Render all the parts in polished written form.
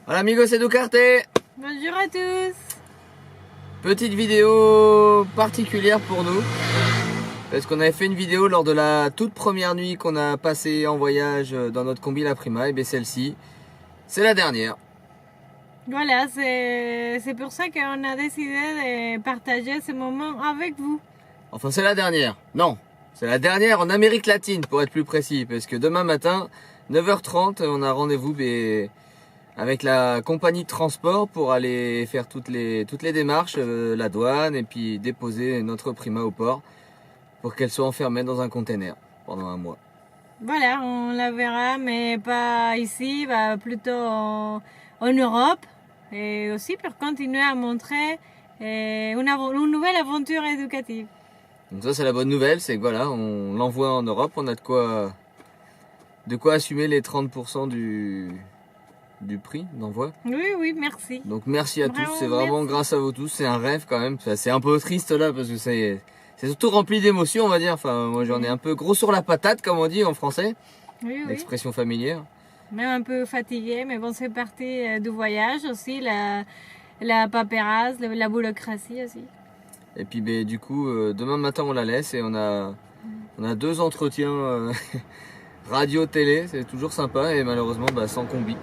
Hola amigos Educarte. Bonjour à tous. Petite vidéo particulière pour nous. Parce qu'on avait fait une vidéo lors de la toute première nuit qu'on a passée en voyage dans notre combi La Prima. Et bien celle-ci, c'est la dernière. Voilà, c'est pour ça qu'on a décidé de partager ce moment avec vous. Enfin c'est la dernière. Non, c'est la dernière en Amérique latine pour être plus précis. Parce que demain matin, 9h30, on a rendez-vous avec la compagnie de transport pour aller faire toutes les démarches, la douane et puis déposer notre Prima au port pour qu'elle soit enfermée dans un container pendant un mois. Voilà, on la verra, mais pas ici, plutôt en Europe. Et aussi pour continuer à montrer une nouvelle aventure éducative. Donc ça c'est la bonne nouvelle, c'est que voilà, on l'envoie en Europe, on a de quoi assumer les 30% du prix d'envoi. Oui, merci. Donc merci à tous, c'est Vraiment, vraiment merci. grâce à vous tous, c'est un rêve quand même. Enfin, c'est un peu triste là parce que c'est surtout rempli d'émotions on va dire. Enfin moi j'en ai un peu gros sur la patate comme on dit en français, Oui. l'expression familière. Même un peu fatigué, mais bon, c'est parti du voyage aussi, la paperasse, la bureaucratie aussi. Et puis ben, du coup demain matin on la laisse et on a 2 entretiens radio-télé, c'est toujours sympa et malheureusement sans combi.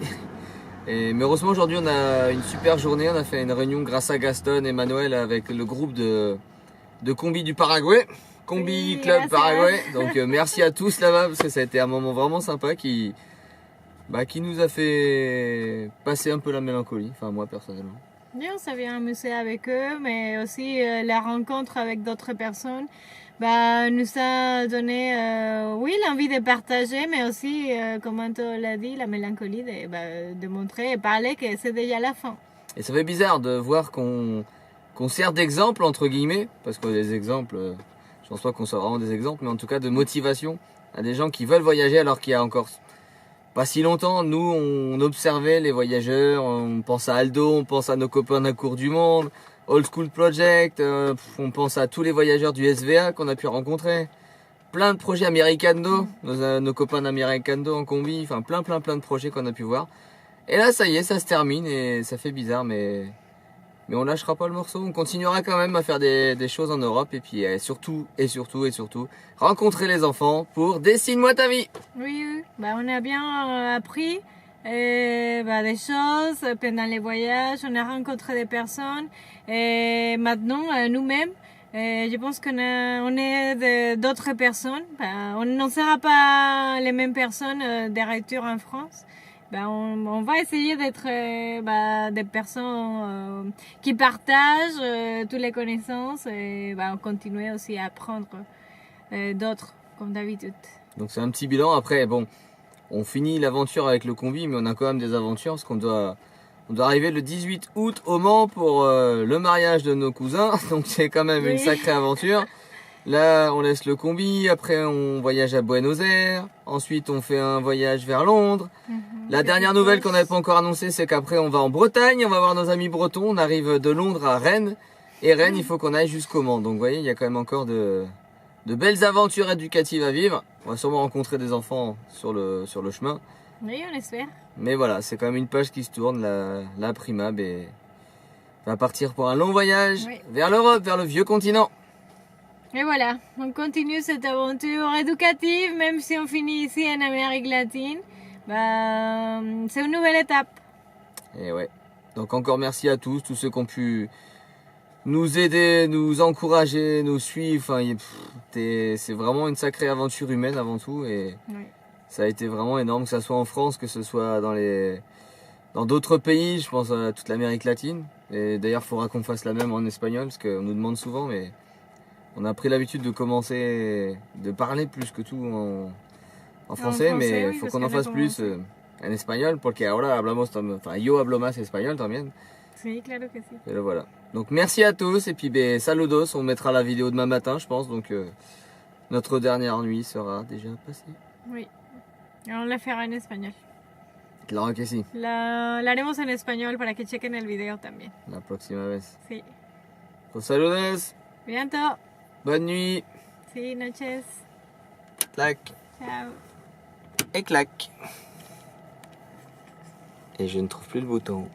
Mais heureusement aujourd'hui on a une super journée, on a fait une réunion grâce à Gaston et Manuel avec le groupe de combi du Paraguay, Combi Oui, Club gracias. Paraguay. Donc merci à tous là-bas parce que ça a été un moment vraiment sympa qui nous a fait passer un peu la mélancolie, enfin moi personnellement. Oui, on s'est bien amusé avec eux, mais aussi la rencontre avec d'autres personnes nous a donné, oui, l'envie de partager, mais aussi, comme tu l'as dit, la mélancolie de montrer et parler que c'est déjà la fin. Et ça fait bizarre de voir qu'on sert d'exemple entre guillemets, parce que les exemples, je pense pas qu'on soit vraiment des exemples, mais en tout cas de motivation à des gens qui veulent voyager alors qu'il y a encore pas si longtemps, nous on observait les voyageurs, on pense à Aldo, on pense à nos copains d'un cours du monde, Old School Project, on pense à tous les voyageurs du SVA qu'on a pu rencontrer, plein de projets Americando, nos copains d'Americando en combi, enfin plein de projets qu'on a pu voir. Et là ça y est, ça se termine et ça fait bizarre mais on lâchera pas le morceau, on continuera quand même à faire des choses en Europe et puis surtout, rencontrer les enfants pour Dessine-moi ta vie. Oui, on a bien appris des choses pendant les voyages, on a rencontré des personnes et maintenant nous-mêmes, je pense on est d'autres personnes. On ne sera pas les mêmes personnes de retour en France. On va essayer d'être des personnes qui partagent toutes les connaissances et continuer aussi à apprendre d'autres comme d'habitude. Donc c'est un petit bilan. Après, bon, on finit l'aventure avec le combi, mais on a quand même des aventures parce qu'on doit arriver le 18 août au Mans pour le mariage de nos cousins. Donc c'est quand même une sacrée aventure. Là, on laisse le combi. Après, on voyage à Buenos Aires. Ensuite, on fait un voyage vers Londres. La dernière nouvelle qu'on n'avait pas encore annoncée, c'est qu'après, on va en Bretagne. On va voir nos amis bretons. On arrive de Londres à Rennes. Et Rennes, il faut qu'on aille jusqu'au Mans. Donc, vous voyez, il y a quand même encore de belles aventures éducatives à vivre. On va sûrement rencontrer des enfants sur le chemin. Oui, on espère. Mais voilà, c'est quand même une page qui se tourne. La Prima va partir pour un long voyage vers l'Europe, vers le vieux continent. Et voilà, on continue cette aventure éducative, même si on finit ici en Amérique latine. C'est une nouvelle étape. Et ouais. Donc encore merci à tous ceux qui ont pu nous aider, nous encourager, nous suivre. Enfin, c'est vraiment une sacrée aventure humaine avant tout et ça a été vraiment énorme, que ce soit en France, que ce soit dans d'autres pays, je pense à toute l'Amérique latine. Et d'ailleurs, il faudra qu'on fasse la même en espagnol, parce qu'on nous demande souvent, mais on a pris l'habitude de commencer, de parler plus que tout en français, mais il faut qu'on en fasse plus en espagnol, porque ahora hablamos, enfin yo hablo más español también. Sí, claro que sí. Et voilà. Donc merci à tous et puis saludos, on mettra la vidéo demain matin je pense, donc notre dernière nuit sera déjà passée. Oui, on la fera en espagnol. Claro que sí. La haremos en español para que chequen el video también. La próxima vez. Sí. Pues saludos. Bientôt. Bonne nuit. Sí, noches. Clac. Ciao. Et clac. Et je ne trouve plus le bouton.